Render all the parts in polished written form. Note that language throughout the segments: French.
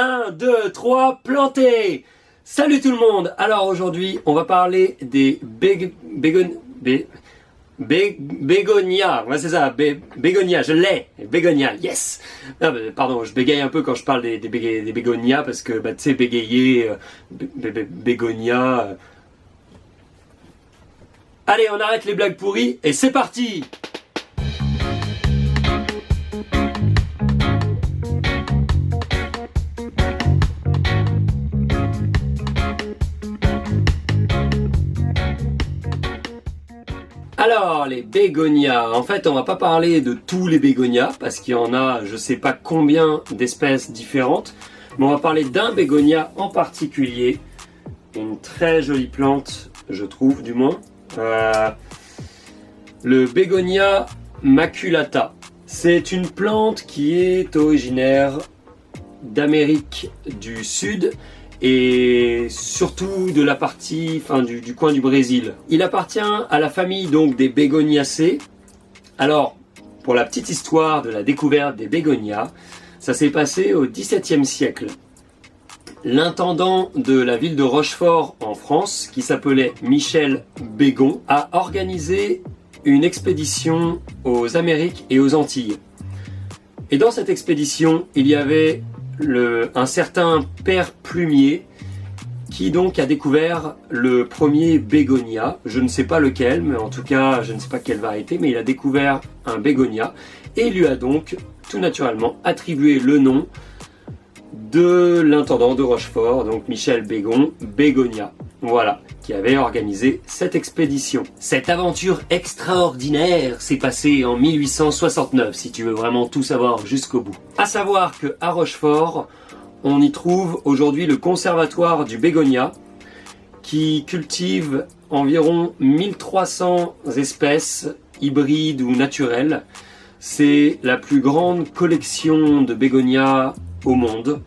1, 2, 3, planté. Salut tout le monde. Alors aujourd'hui, on va parler des bégonias. Ouais, c'est ça, bégonias, je l'ai. Bégonias, yes. Ah, pardon, je bégaye un peu quand je parle des bégonias parce que, tu sais, bégayer, bégonias. Allez, on arrête les blagues pourries et c'est parti. Alors, les bégonias, en fait, on va pas parler de tous les bégonias, parce qu'il y en a, je sais pas combien d'espèces différentes, mais on va parler d'un bégonia en particulier, une très jolie plante, je trouve, du moins, le bégonia maculata. C'est une plante qui est originaire d'Amérique du Sud, et surtout de la partie, du coin du Brésil. Il appartient à la famille donc des Bégoniacées. Alors, pour la petite histoire de la découverte des bégonias, ça s'est passé au XVIIe siècle. L'intendant de la ville de Rochefort en France, qui s'appelait Michel Bégon, a organisé une expédition aux Amériques et aux Antilles. Et dans cette expédition, il y avait un certain père plumier qui donc a découvert le premier bégonia, je ne sais pas lequel, mais en tout cas je ne sais pas quelle variété, mais il a découvert un bégonia et lui a donc tout naturellement attribué le nom de l'intendant de Rochefort, donc Michel Bégon, bégonia, voilà, qui avait organisé cette expédition. Cette aventure extraordinaire s'est passée en 1869, si tu veux vraiment tout savoir jusqu'au bout. À savoir que à Rochefort, on y trouve aujourd'hui le conservatoire du bégonia, qui cultive environ 1300 espèces hybrides ou naturelles. C'est la plus grande collection de bégonias au monde.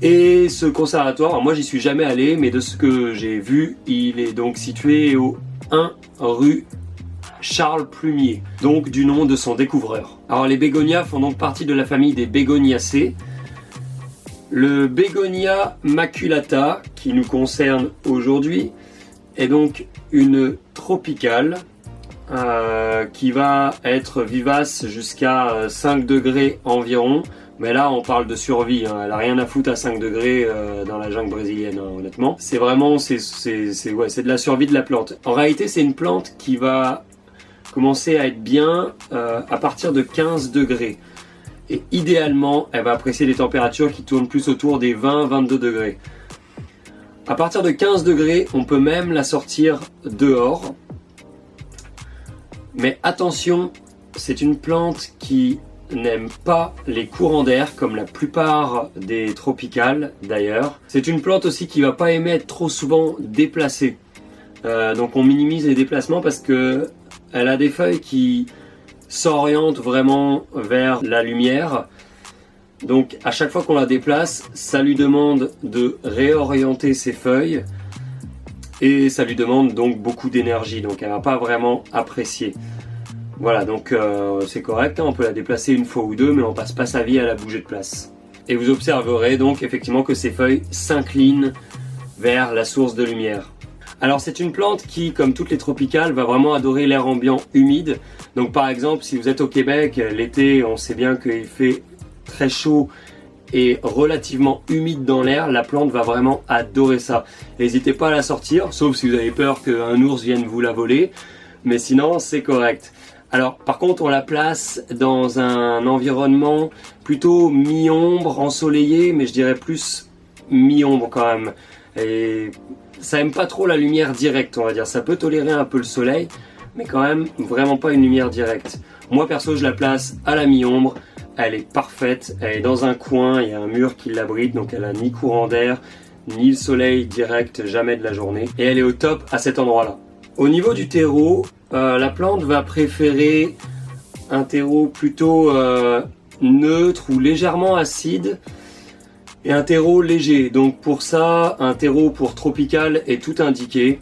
Et ce conservatoire, alors moi j'y suis jamais allé, mais de ce que j'ai vu, il est donc situé au 1 rue Charles Plumier, donc du nom de son découvreur. Alors les bégonias font donc partie de la famille des bégoniacées. Le bégonia maculata, qui nous concerne aujourd'hui, est donc une tropicale qui va être vivace jusqu'à 5 degrés environ. Mais là, on parle de survie, hein. Elle a rien à foutre à 5 degrés dans la jungle brésilienne, hein, honnêtement. C'est vraiment, c'est de la survie de la plante. En réalité, c'est une plante qui va commencer à être bien à partir de 15 degrés. Et idéalement, elle va apprécier des températures qui tournent plus autour des 20-22 degrés. À partir de 15 degrés, on peut même la sortir dehors. Mais attention, c'est une plante qui n'aime pas les courants d'air comme la plupart des tropicales d'ailleurs. C'est une plante aussi qui va pas aimer être trop souvent déplacée. Donc on minimise les déplacements parce que elle a des feuilles qui s'orientent vraiment vers la lumière. Donc à chaque fois qu'on la déplace, ça lui demande de réorienter ses feuilles et ça lui demande donc beaucoup d'énergie. Donc elle va pas vraiment apprécier. Voilà, donc c'est correct, hein, on peut la déplacer une fois ou deux, mais on passe pas sa vie à la bouger de place. Et vous observerez donc effectivement que ces feuilles s'inclinent vers la source de lumière. Alors c'est une plante qui, comme toutes les tropicales, va vraiment adorer l'air ambiant humide. Donc par exemple, si vous êtes au Québec, l'été, on sait bien qu'il fait très chaud et relativement humide dans l'air, la plante va vraiment adorer ça. N'hésitez pas à la sortir, sauf si vous avez peur qu'un ours vienne vous la voler, mais sinon c'est correct. Alors par contre on la place dans un environnement plutôt mi-ombre, ensoleillé, mais je dirais plus mi-ombre quand même. Et ça aime pas trop la lumière directe, on va dire. Ça peut tolérer un peu le soleil, mais quand même vraiment pas une lumière directe. Moi perso je la place à la mi-ombre, elle est parfaite, elle est dans un coin, il y a un mur qui l'abrite, donc elle a ni courant d'air, ni le soleil direct, jamais de la journée. Et elle est au top à cet endroit-là. Au niveau du terreau, la plante va préférer un terreau plutôt neutre ou légèrement acide et un terreau léger. Donc pour ça, un terreau pour tropical est tout indiqué.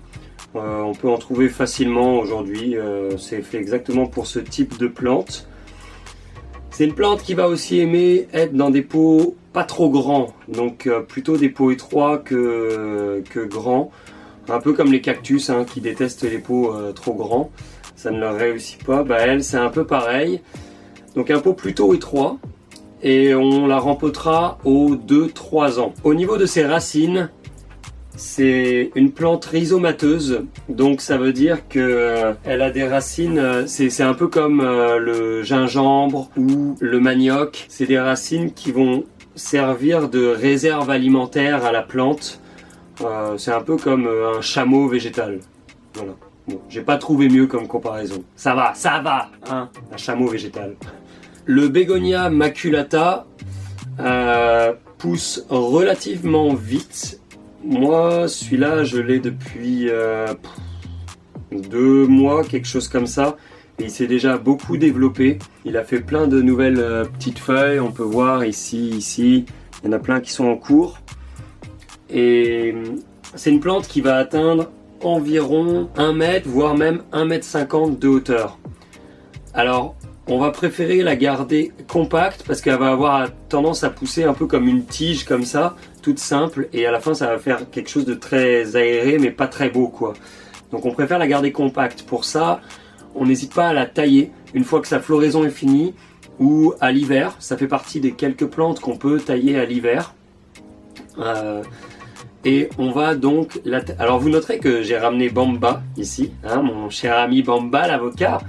On peut en trouver facilement aujourd'hui. C'est fait exactement pour ce type de plante. C'est une plante qui va aussi aimer être dans des pots pas trop grands, donc plutôt des pots étroits que grands. Un peu comme les cactus hein, qui détestent les pots trop grands, ça ne leur réussit pas. Bah, elle, c'est un peu pareil. Donc un pot plutôt étroit et on la rempotera aux 2-3 ans. Au niveau de ses racines, c'est une plante rhizomateuse, donc ça veut dire que elle a des racines, c'est un peu comme le gingembre ou le manioc. C'est des racines qui vont servir de réserve alimentaire à la plante. C'est un peu comme un chameau végétal. Voilà. Bon, j'ai pas trouvé mieux comme comparaison. Ça va, hein, un chameau végétal. Le Bégonia maculata pousse relativement vite. Moi, celui-là, je l'ai depuis 2 mois, quelque chose comme ça. Et il s'est déjà beaucoup développé. Il a fait plein de nouvelles petites feuilles. On peut voir ici. Il y en a plein qui sont en cours. Et c'est une plante qui va atteindre environ 1 mètre, voire même 1,50 m de hauteur. Alors, on va préférer la garder compacte parce qu'elle va avoir tendance à pousser un peu comme une tige comme ça, toute simple, et à la fin ça va faire quelque chose de très aéré mais pas très beau quoi. Donc on préfère la garder compacte. Pour ça, on n'hésite pas à la tailler une fois que sa floraison est finie ou à l'hiver. Ça fait partie des quelques plantes qu'on peut tailler à l'hiver. Et on va donc alors vous noterez que j'ai ramené Bamba ici, hein, mon cher ami Bamba l'avocat,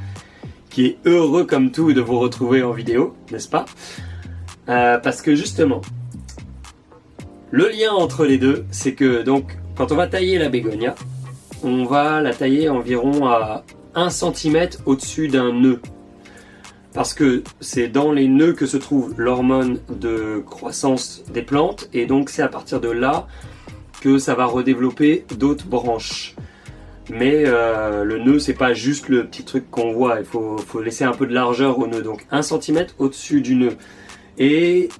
qui est heureux comme tout de vous retrouver en vidéo, n'est-ce pas? Parce que justement, le lien entre les deux, c'est que donc quand on va tailler la bégonia, on va la tailler environ à 1 cm au-dessus d'un nœud. Parce que c'est dans les nœuds que se trouve l'hormone de croissance des plantes, et donc c'est à partir de là que ça va redévelopper d'autres branches. Mais le nœud, c'est pas juste le petit truc qu'on voit, il faut laisser un peu de largeur au nœud, donc 1 cm au-dessus du nœud. Et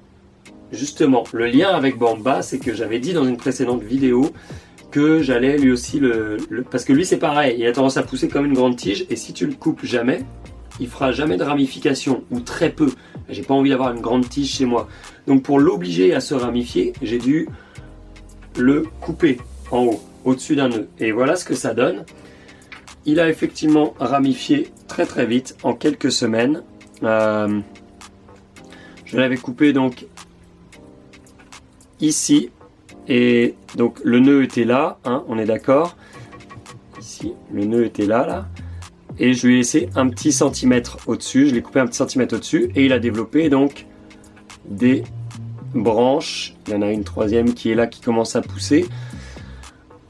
justement, le lien avec Bamba, c'est que j'avais dit dans une précédente vidéo que j'allais lui aussi parce que lui c'est pareil, il a tendance à pousser comme une grande tige, et si tu le coupes jamais, il fera jamais de ramification, ou très peu. J'ai pas envie d'avoir une grande tige chez moi. Donc pour l'obliger à se ramifier, j'ai dû le couper en haut, au-dessus d'un nœud. Et voilà ce que ça donne. Il a effectivement ramifié très très vite, en quelques semaines. Je l'avais coupé donc ici, et donc le nœud était là, hein, on est d'accord. Ici, le nœud était là, et je lui ai laissé un petit centimètre au-dessus, je l'ai coupé un petit centimètre au-dessus, et il a développé donc des branches. Il y en a une troisième qui est là, qui commence à pousser.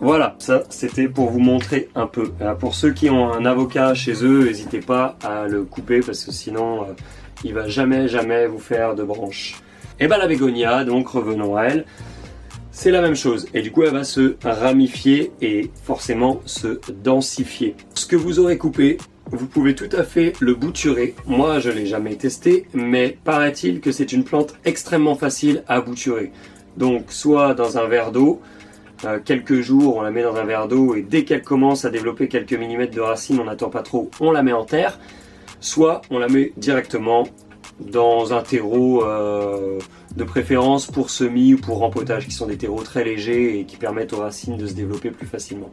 Voilà, ça c'était pour vous montrer un peu. Pour ceux qui ont un avocat chez eux, n'hésitez pas à le couper parce que sinon il va jamais vous faire de branches. Et bien la bégonia, donc revenons à elle, c'est la même chose. Et du coup elle va se ramifier et forcément se densifier. Ce que vous aurez coupé, vous pouvez tout à fait le bouturer. Moi je ne l'ai jamais testé, mais paraît-il que c'est une plante extrêmement facile à bouturer. Donc soit dans un verre d'eau, quelques jours, on la met dans un verre d'eau, et dès qu'elle commence à développer quelques millimètres de racines, on n'attend pas trop, on la met en terre. Soit on la met directement dans un terreau de préférence pour semis ou pour rempotage, qui sont des terreaux très légers et qui permettent aux racines de se développer plus facilement.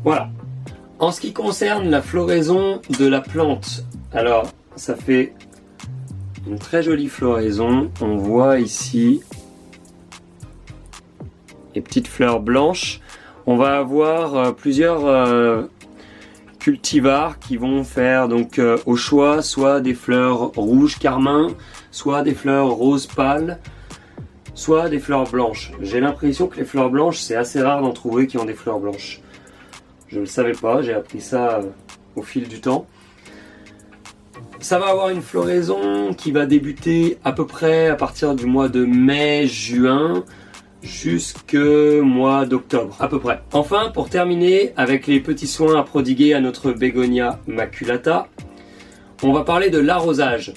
Voilà. En ce qui concerne la floraison de la plante, alors ça fait une très jolie floraison. On voit ici les petites fleurs blanches. On va avoir plusieurs cultivars qui vont faire donc au choix soit des fleurs rouges carmin, soit des fleurs roses pâles, soit des fleurs blanches. J'ai l'impression que les fleurs blanches, c'est assez rare d'en trouver qui ont des fleurs blanches. Je ne le savais pas, j'ai appris ça au fil du temps. Ça va avoir une floraison qui va débuter à peu près à partir du mois de mai-juin jusqu'au mois d'octobre, à peu près. Enfin, pour terminer avec les petits soins à prodiguer à notre Bégonia maculata, on va parler de l'arrosage.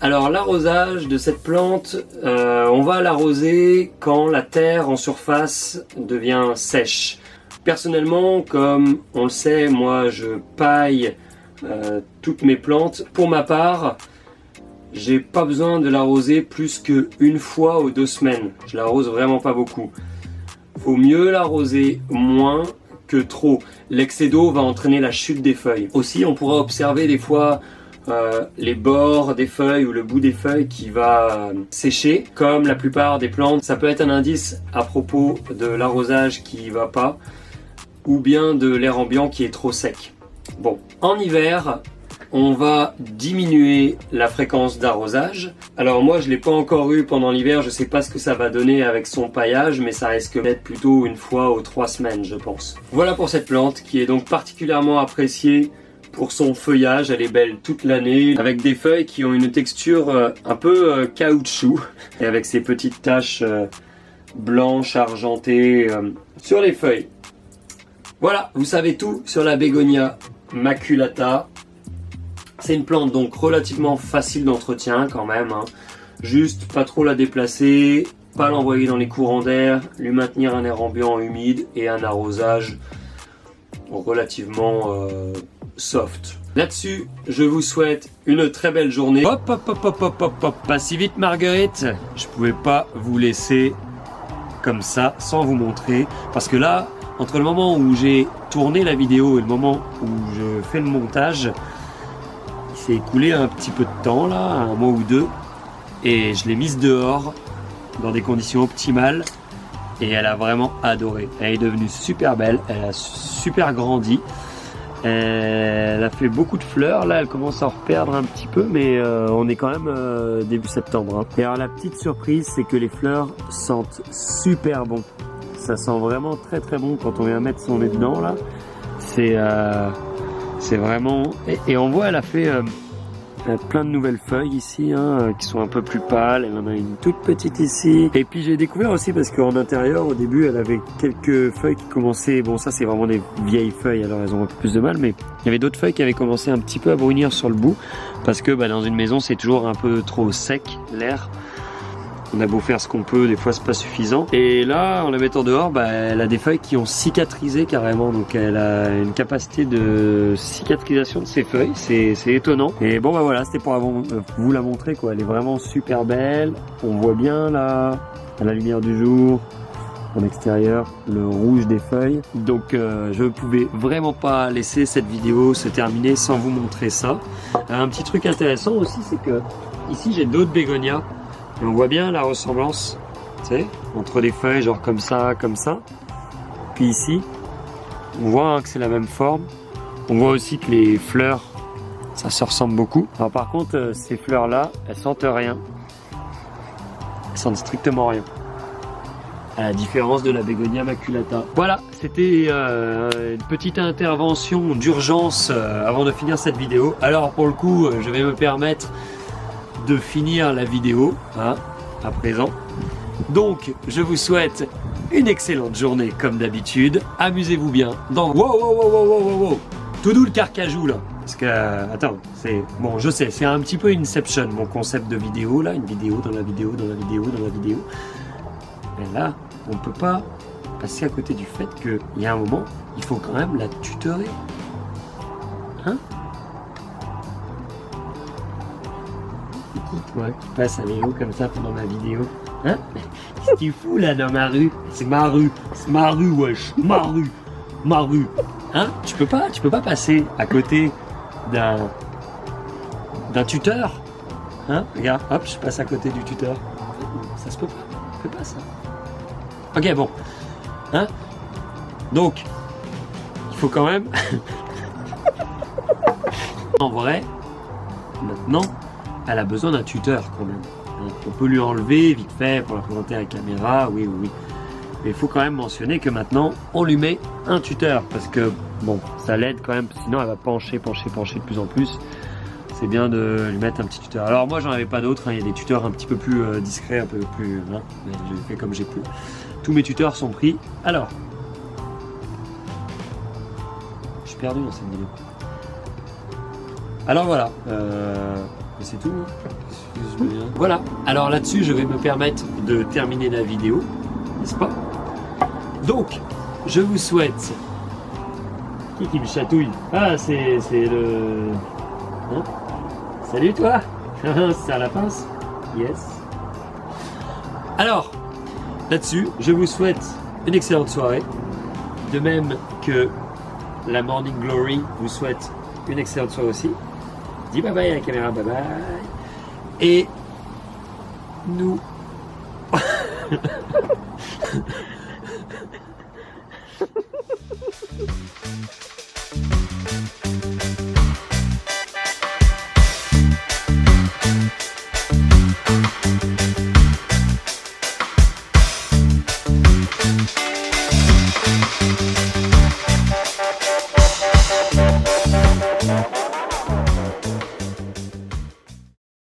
Alors l'arrosage de cette plante, on va l'arroser quand la terre en surface devient sèche. Personnellement, comme on le sait, moi je paille toutes mes plantes. Pour ma part, j'ai pas besoin de l'arroser plus qu'une fois aux 2 semaines. Je l'arrose vraiment pas beaucoup. Faut mieux l'arroser moins que trop. L'excès d'eau va entraîner la chute des feuilles. Aussi, on pourra observer des fois les bords des feuilles ou le bout des feuilles qui va sécher. Comme la plupart des plantes, ça peut être un indice à propos de l'arrosage qui va pas ou bien de l'air ambiant qui est trop sec. Bon, en hiver, on va diminuer la fréquence d'arrosage. Alors moi, je l'ai pas encore eu pendant l'hiver, je sais pas ce que ça va donner avec son paillage, mais ça risque d'être plutôt une fois aux 3 semaines, je pense. Voilà pour cette plante qui est donc particulièrement appréciée pour son feuillage. Elle est belle toute l'année, avec des feuilles qui ont une texture un peu caoutchouc, et avec ces petites taches blanches argentées sur les feuilles. Voilà, vous savez tout sur la Bégonia maculata. C'est une plante donc relativement facile d'entretien quand même, hein. Juste pas trop la déplacer, pas l'envoyer dans les courants d'air, lui maintenir un air ambiant humide et un arrosage relativement soft. Là-dessus, je vous souhaite une très belle journée. Hop, hop, hop, hop, hop, hop, hop, pas si vite Marguerite. Je pouvais pas vous laisser comme ça sans vous montrer, parce que là, entre le moment où j'ai tourné la vidéo et le moment où je fais le montage, il s'est écoulé un petit peu de temps là, un mois ou deux, et je l'ai mise dehors dans des conditions optimales et elle a vraiment adoré. Elle est devenue super belle, elle a super grandi, elle a fait beaucoup de fleurs, là elle commence à en reperdre un petit peu, mais on est quand même début septembre, hein. Et alors la petite surprise, c'est que les fleurs sentent super bon. Ça sent vraiment très très bon quand on vient mettre son nez dedans là. C'est vraiment... Et on voit, elle a fait plein de nouvelles feuilles ici, hein, qui sont un peu plus pâles. Elle en a une toute petite ici. Et puis j'ai découvert aussi, parce qu'en intérieur, au début, elle avait quelques feuilles qui commençaient... Bon, ça c'est vraiment des vieilles feuilles, alors elles ont un peu plus de mal. Mais il y avait d'autres feuilles qui avaient commencé un petit peu à brunir sur le bout. Parce que dans une maison, c'est toujours un peu trop sec, l'air. On a beau faire ce qu'on peut, des fois c'est pas suffisant. Et là, en la mettant dehors, elle a des feuilles qui ont cicatrisé carrément. Donc elle a une capacité de cicatrisation de ses feuilles, c'est étonnant. Et bon voilà, c'était pour vous la montrer quoi. Elle est vraiment super belle. On voit bien là, à la lumière du jour, en extérieur, le rouge des feuilles. Donc je pouvais vraiment pas laisser cette vidéo se terminer sans vous montrer ça. Un petit truc intéressant aussi, c'est que ici j'ai d'autres bégonias. Et on voit bien la ressemblance, tu sais, entre les feuilles, genre comme ça, comme ça. Puis ici, on voit que c'est la même forme. On voit aussi que les fleurs, ça se ressemble beaucoup. Alors par contre, ces fleurs-là, elles sentent rien. Elles sentent strictement rien. À la différence de la Bégonia maculata. Voilà, c'était une petite intervention d'urgence avant de finir cette vidéo. Alors pour le coup, je vais me permettre de finir la vidéo à présent. Donc je vous souhaite une excellente journée comme d'habitude. Amusez-vous bien dans... Wow. Tout doux le carcajou là. Parce que attends, c'est bon, je sais, c'est un petit peu Inception mon concept de vidéo là, une vidéo dans la vidéo dans la vidéo dans la vidéo. Mais là, on peut pas passer à côté du fait qu'il y a un moment, il faut quand même la tutorer. Hein? Toi qui passe à vélo comme ça pendant ma vidéo, hein? Qu'est-ce qu'il fout là dans ma rue? C'est ma rue, wesh, ma rue, hein? Tu peux pas passer à côté d'un tuteur, hein? Regarde, hop, je passe à côté du tuteur. Ça se peut pas, on peut pas ça. Ok, bon, hein? Donc, il faut quand même. En vrai, maintenant. Elle a besoin d'un tuteur quand même. On peut lui enlever vite fait pour la présenter à la caméra, oui. Mais il faut quand même mentionner que maintenant, on lui met un tuteur. Parce que, bon, ça l'aide quand même, sinon elle va pencher de plus en plus. C'est bien de lui mettre un petit tuteur. Alors moi, j'en avais pas d'autres, hein. Il y a des tuteurs un petit peu plus discrets, un peu plus... Hein, mais j'ai fait comme j'ai pu. Tous mes tuteurs sont pris. Alors, je suis perdu dans cette vidéo. Alors voilà, c'est tout. Voilà, alors là-dessus, je vais me permettre de terminer la vidéo, n'est-ce pas? Donc, je vous souhaite... Qui me chatouille? Ah, c'est le... Hein? Salut toi! Ça la pince. Yes. Alors, là-dessus, je vous souhaite une excellente soirée. De même que la Morning Glory vous souhaite une excellente soirée aussi. Dis bye bye à la caméra, bye bye. Et nous...